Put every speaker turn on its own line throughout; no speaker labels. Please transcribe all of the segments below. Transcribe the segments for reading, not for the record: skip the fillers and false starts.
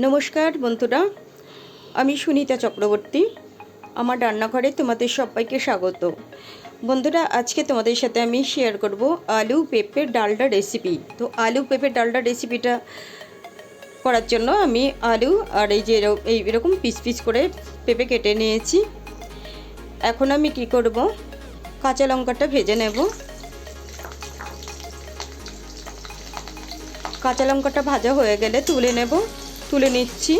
নমস্কার বন্ধুরা, আমি সুনিতা চক্রবর্তী। আমার রান্নাঘরে তোমাদের সবাইকে স্বাগত। বন্ধুরা, আজকে তোমাদের সাথে আমি শেয়ার করব আলু পেঁপে ডালডা রেসিপি। তো আলু পেঁপে ডালডা রেসিপিটা করার জন্য আমি আলু আর এইরকম পিস পিস করে পেঁপে কেটে নিয়েছি। এখন আমি কি করব, কাঁচা লঙ্কাটা ভেজে নেব। কাঁচা লঙ্কাটা ভাজা হয়ে গেলে তুলে নিচ্ছি।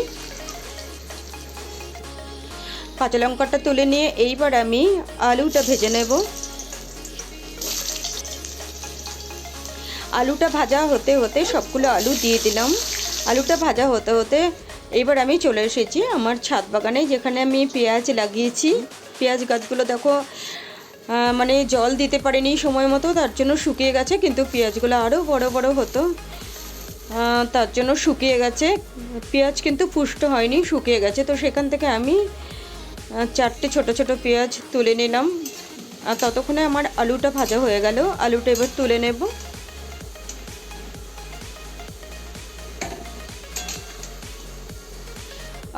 কাঁচা লঙ্কাটা তুলে নিয়ে এইবার আমি আলুটা ভেজে নেব। আলুটা ভাজা হতে হতে সবগুলো আলু দিয়ে দিলাম। আলুটা ভাজা হতে হতে এইবার আমি চলে এসেছি আমার ছাদ বাগানে, যেখানে আমি পেঁয়াজ লাগিয়েছি। পেঁয়াজ গাছগুলো দেখো, মানে জল দিতে পারিনি সময় মতো, তার জন্য শুকিয়ে গেছে, কিন্তু পেঁয়াজগুলো আরও বড় বড় হতো, তার জন্য শুকিয়ে গেছে। পেঁয়াজ কিন্তু পুষ্ট হয়নি, শুকিয়ে গেছে। তো সেখান থেকে আমি 4টে ছোট ছোট পেঁয়াজ তুলে নিলাম। আর ততক্ষণে আমার আলুটা ভাজা হয়ে গেল। আলুটা এবার তুলে নেব।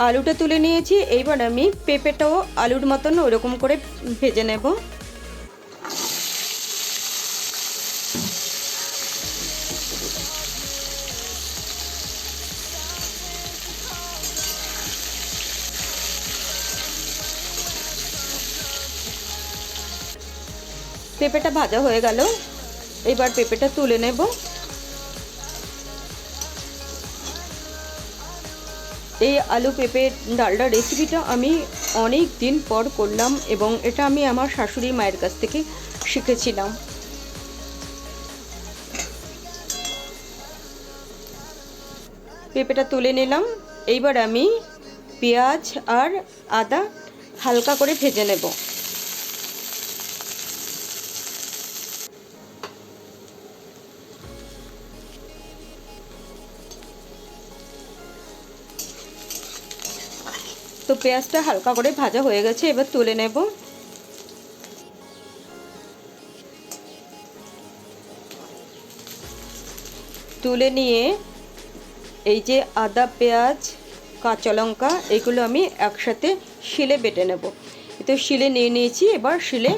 আলুটা তুলে নিয়েছি। এইবার আমি পেঁপেটাও আলুর মতন ওরকম করে ভেজে নেব। পেঁপেটা ভাজা হয়ে গেল, এবার পেঁপেটা তুলে নেব। এই আলু পেঁপে ডালডা রেসিপিটা আমি অনেক দিন পর করলাম, এবং এটা আমি আমার শাশুড়ি মায়ের কাছ থেকে শিখেছিলাম। পেঁপেটা তুলে নিলাম। এইবার আমি পেঁয়াজ আর আদা হালকা করে ভেজে নেব। তো পেঁয়াজটা হালকা করে ভাজা হয়ে গেছে, এবার তুলে নেব। তুলে নিয়ে এই যে আদা, পেঁয়াজ, কাঁচা লঙ্কা, এগুলো আমি একসাথে শিলে বেটে নেব। তো শিলে নিয়ে নিয়েছি, এবার শিলে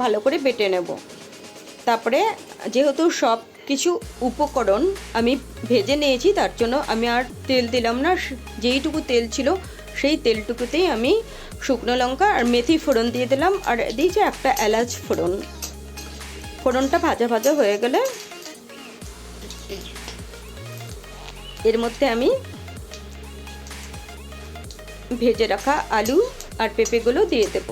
ভালো করে বেটে নেব। তারপরে যেহেতু সব কিছু উপকরণ আমি ভেজে নিয়েছি, তার জন্য আমি আর তেল দিলাম না। যেইটুকু তেল ছিল সেই তেলটুকুতেই আমি শুকনো লঙ্কা আর মেথি ফোড়ন দিয়ে দিলাম, আর দিয়েছি একটা এলাচ ফোড়ন। ফোড়নটা ভাজা ভাজা হয়ে গেলে এর মধ্যে আমি ভেজে রাখা আলু আর পেঁপেগুলো দিয়ে দেব।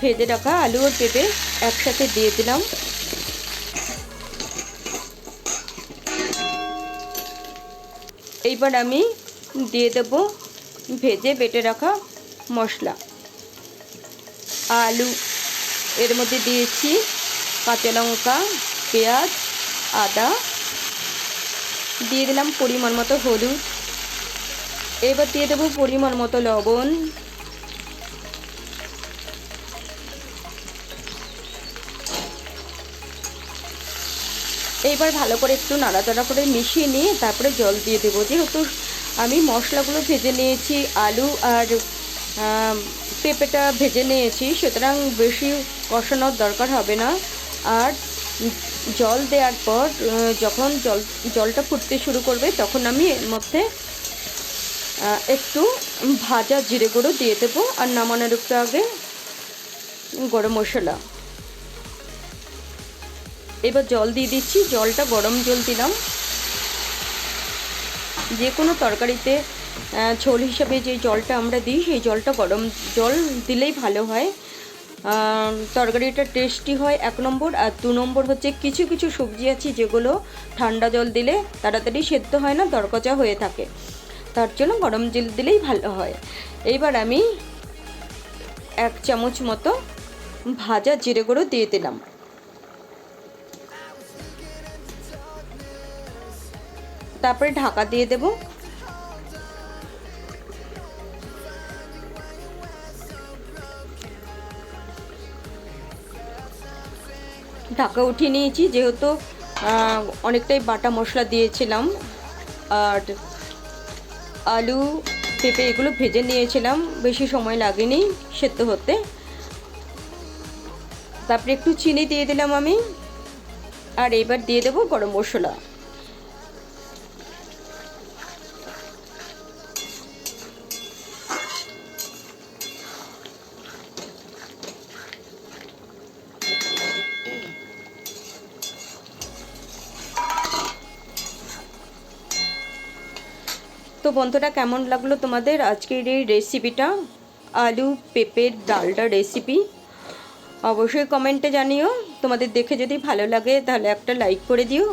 ভেজে রাখা আলু আর পেঁপে একসাথে দিয়ে দিলাম। এইবার আমি দিয়ে দেব ভেজে বেটে রাখা মশলা। আলু এর মধ্যে দিয়েছি কাঁচা লঙ্কা, পেঁয়াজ, আদা, দিয়ে দিলাম পরিমাণ মতো হলুদ। এবার দিয়ে দেবো পরিমাণ মতো লবণ। এইবার ভালো করে একটু নাড়াচাড়া করে মিশিয়ে নিয়ে তারপরে জল দিয়ে দেবো। যেহেতু আমি মশলাগুলো ভেজে নিয়েছি, আলু আর পেঁপেটা ভেজে নিয়েছি, সুতরাং বেশি কষানোর দরকার হবে না। আর জল দেওয়ার পর যখন জলটা ফুটতে শুরু করবে, তখন আমি এর মধ্যে একটু ভাজা জিরে গুঁড়ো দিয়ে দেবো, আর নামানোর একটু আগে গরম মশলা। এবার জল দিয়ে দিচ্ছি। জলটা গরম জল দিলাম। যে কোনো তরকারিতে ঝোল হিসাবে যে জলটা আমরা দিই, সেই জলটা গরম জল দিলেই ভালো হয়। তরকারিটা টেস্টি হয় 1 নম্বর। আর 2 নম্বর হচ্ছে কিছু কিছু সবজি আছে যেগুলো ঠান্ডা জল দিলে তাড়াতাড়ি সেদ্ধ হয় না, দরকচা হয়ে থাকে, তার জন্য গরম জল দিলেই ভালো হয়। এইবার আমি 1 চামচ মতো ভাজা জিরে গুঁড়ো দিয়ে দিলাম। তারপরে ঢাকা দিয়ে দেব। ঢাকা উঠিয়ে নিয়েছি, যেহেতু অনেকটাই বাটা মশলা দিয়েছিলাম। আর আলু পেঁপে এগুলো ভেজে নিয়েছিলাম, বেশি সময় লাগেনি সেদ্ধ হতে। তারপরে একটু চিনি দিয়ে দিলাম আমি, আর এবার দিয়ে দেবো গরম মশলা। তো বন্ধুরা, কেমন লাগলো তোমাদের আজকের এই রেসিপিটা, আলু পেঁপের ডালটা রেসিপি? অবশ্যই কমেন্টে জানিও। তোমাদের দেখে যদি ভালো লাগে তাহলে একটা লাইক করে দিও।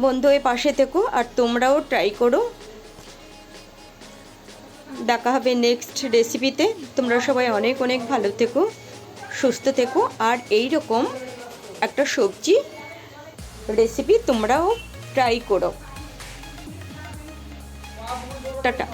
বন্ধু হয়ে পাশে থেকো, আর তোমরাও ট্রাই করো। দেখা হবে নেক্সট রেসিপিতে। তোমরা সবাই অনেক অনেক ভালো থেকো, সুস্থ থেকো, আর এই রকম একটা সবজি রেসিপি তোমরাও ট্রাই করো। টাটা।